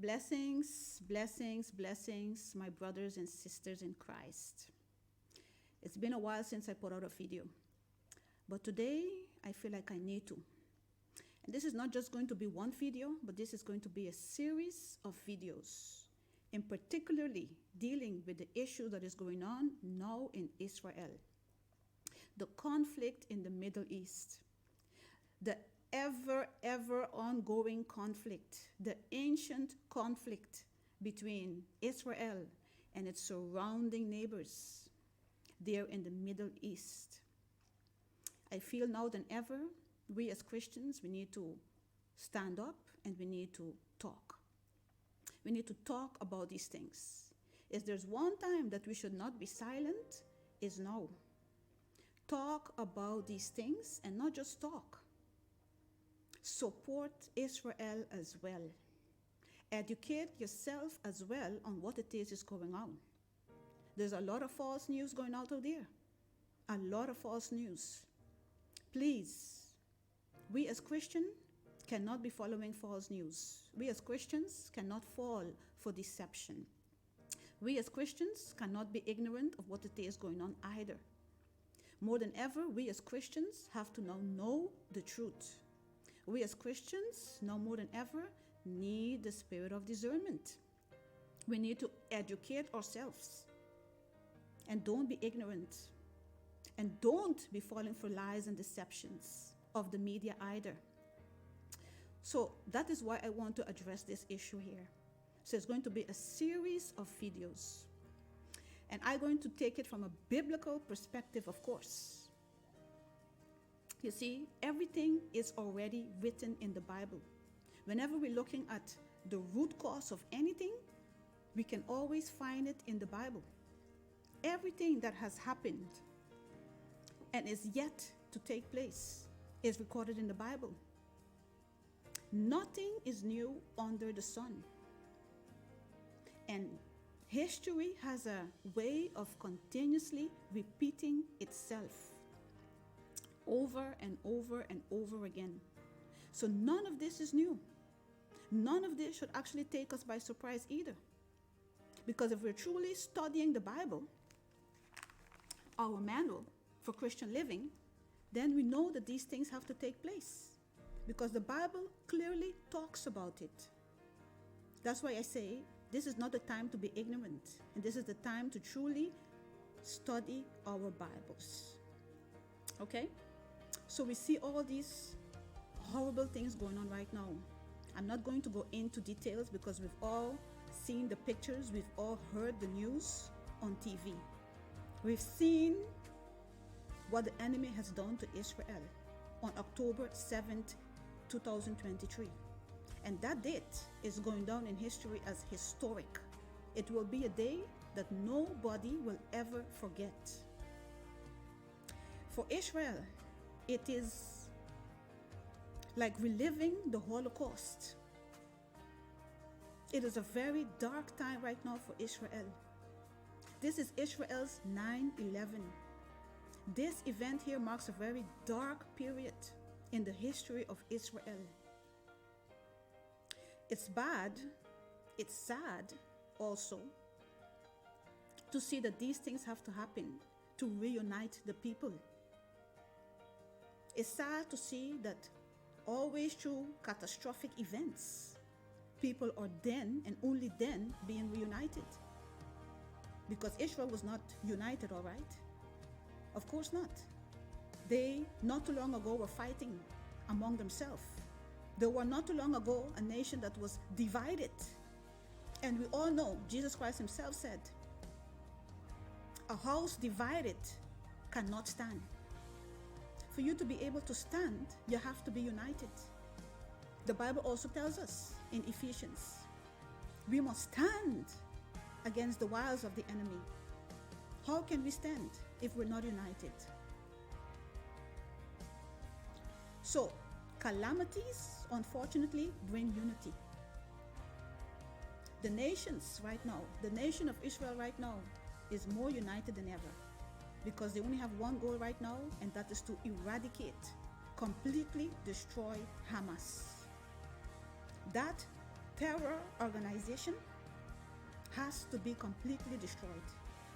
Blessings, blessings, blessings, my brothers and sisters in Christ. It's been a while since I put out a video, but today I feel like I need to. And this is not just going to be one video, but this is going to be a series of videos, in particularly dealing with the issue that is going on now in Israel. The conflict in the Middle East, the ever ongoing conflict, the ancient conflict between Israel and its surrounding neighbors there in the Middle East. I feel now than ever, we as Christians, we need to stand up and we need to talk. We need to talk about these things. If there's one time that we should not be silent, is now. Talk about these things and not just talk. Support Israel as well. Educate yourself as well on what it is going on. There's a lot of false news going out there. A lot of false news. Please, we as Christians cannot be following false news. We as Christians cannot fall for deception. We as Christians cannot be ignorant of what it is going on either. More than ever, we as Christians have to now know the truth. We as Christians, now more than ever, need the spirit of discernment. We need to educate ourselves. And don't be ignorant. And don't be falling for lies and deceptions of the media either. So that is why I want to address this issue here. So it's going to be a series of videos. And I'm going to take it from a biblical perspective, of course. You see, everything is already written in the Bible. Whenever we're looking at the root cause of anything, we can always find it in the Bible. Everything that has happened and is yet to take place is recorded in the Bible. Nothing is new under the sun. And history has a way of continuously repeating itself over and over and over again. So none of this is new. None of this should actually take us by surprise either. Because if we're truly studying the Bible, our manual for Christian living, then we know that these things have to take place. Because the Bible clearly talks about it. That's why I say this is not the time to be ignorant. And this is the time to truly study our Bibles. Okay? So we see all these horrible things going on right now. I'm not going to go into details because we've all seen the pictures. We've all heard the news on TV. We've seen what the enemy has done to Israel on October 7th, 2023. And that date is going down in history as historic. It will be a day that nobody will ever forget. For Israel, it is like reliving the Holocaust. It is a very dark time right now for Israel. This is Israel's 9/11. This event here marks a very dark period in the history of Israel. It's bad, it's sad also to see that these things have to happen to reunite the people. It's sad to see that always through catastrophic events, people are then and only then being reunited. Because Israel was not united, all right? Of course not. They, not too long ago, were fighting among themselves. There were not too long ago a nation that was divided. And we all know, Jesus Christ himself said, a house divided cannot stand. For you to be able to stand, you have to be united. The Bible also tells us in Ephesians, we must stand against the wiles of the enemy. How can we stand if we're not united? So, calamities, unfortunately, bring unity. The nations right now, the nation of Israel right now, is more united than ever. Because they only have one goal right now, and that is to eradicate, completely destroy Hamas. That terror organization has to be completely destroyed.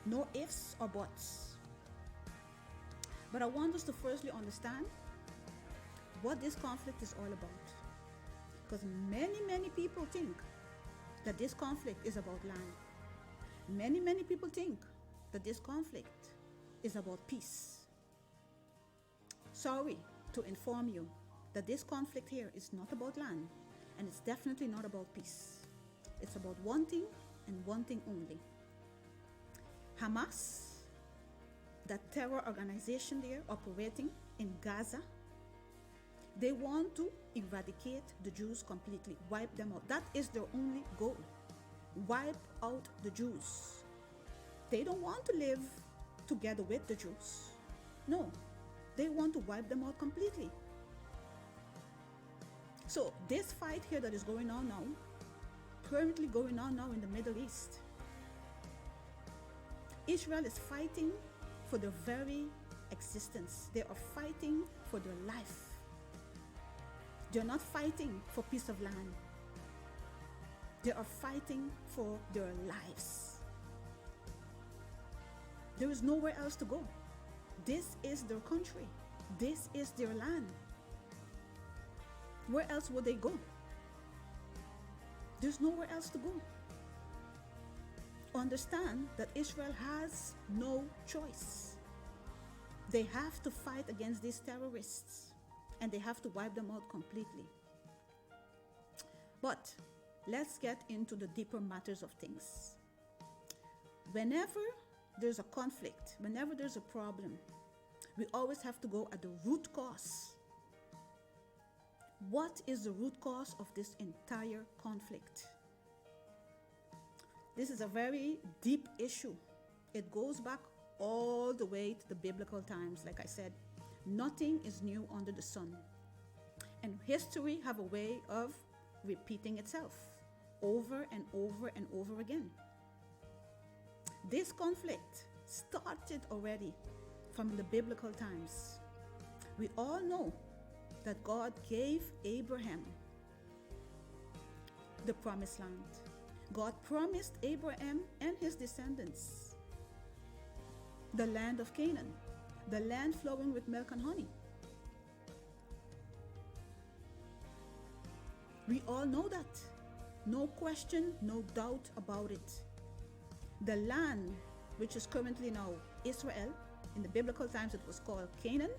No ifs or buts. But I want us to firstly understand what this conflict is all about. Because many people think that this conflict is about land. Many people think that this conflict is about peace. Sorry to inform you that this conflict here is not about land, and it's definitely not about peace. It's about one thing and one thing only. Hamas, that terror organization there operating in Gaza, they want to eradicate the Jews completely, wipe them out. That is their only goal. Wipe out the Jews. They don't want to live together with the Jews. No, they want to wipe them out completely. So this fight here that is going on now, currently going on now in the Middle East, Israel is fighting for their very existence. They are fighting for their life. They are not fighting for piece of land. They are fighting for their lives. There is nowhere else to go. This is their country. This is their land. Where else would they go? There's nowhere else to go. Understand that Israel has no choice. They have to fight against these terrorists, and they have to wipe them out completely. But let's get into the deeper matters of things. Whenever there's a conflict, whenever there's a problem, we always have to go at the root cause. What is the root cause of this entire conflict? This is a very deep issue. It goes back all the way to the biblical times. Like I said, nothing is new under the sun. And history have a way of repeating itself over and over and over again. This conflict started already from the biblical times. We all know that God gave Abraham the promised land. God promised Abraham and his descendants the land of Canaan, the land flowing with milk and honey. We all know that. No question, no doubt about it. The land, which is currently now Israel, in the biblical times it was called Canaan,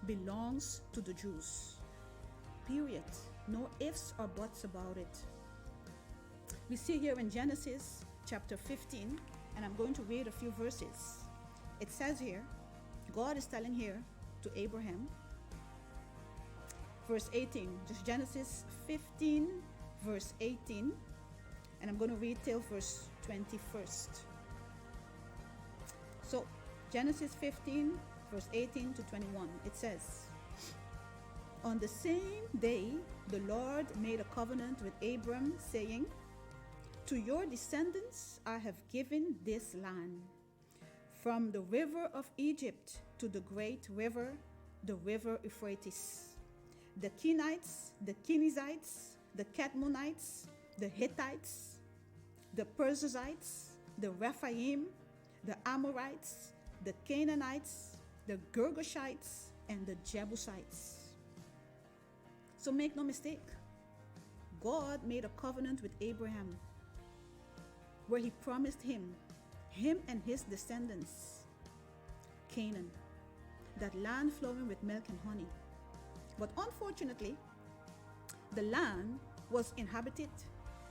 belongs to the Jews. Period. No ifs or buts about it. We see here in Genesis chapter 15, and I'm going to read a few verses. It says here, God is telling here to Abraham, verse 18, just Genesis 15, verse 18, and I'm going to read till verse 21st. So, Genesis 15, verse 18 to 21, it says, on the same day, the Lord made a covenant with Abram, saying, to your descendants I have given this land, from the river of Egypt to the great river, the river Euphrates. The Kenites, the Kenizzites, the Kadmonites, the Hittites, the Perizzites, the Rephaim, the Amorites, the Canaanites, the Girgashites, and the Jebusites. So make no mistake, God made a covenant with Abraham where he promised him and his descendants, Canaan, that land flowing with milk and honey. But unfortunately, the land was inhabited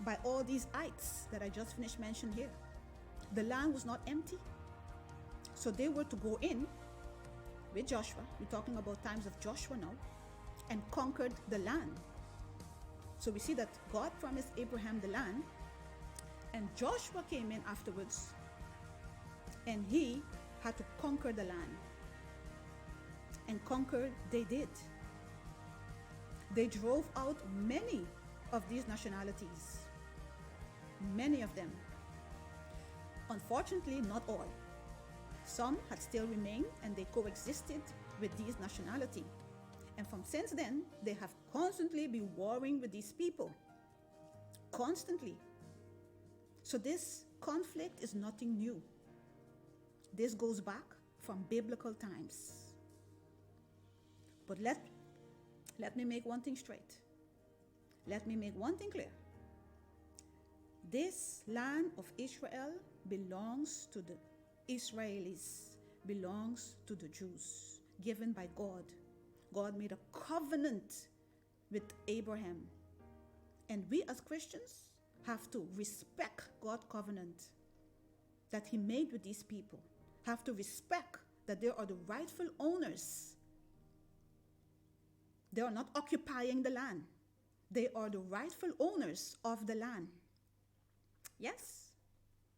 by all these ites that I just finished mentioning here. The land was not empty. So they were to go in with Joshua. We're talking about times of Joshua now, and conquered the land. So we see that God promised Abraham the land, and Joshua came in afterwards, and he had to conquer the land. And conquer they did. They drove out many of these nationalities. Many of them. Unfortunately, not all. Some had still remained, and they coexisted with these nationalities. And from since then, they have constantly been warring with these people. constantly. So this conflict is nothing new. This goes back from biblical times. But let me make one thing straight. Let me make one thing clear. This land of Israel belongs to the Israelis, belongs to the Jews, given by God. God made a covenant with Abraham. And we as Christians have to respect God's covenant that he made with these people. Have to respect that they are the rightful owners. They are not occupying the land. They are the rightful owners of the land. Yes?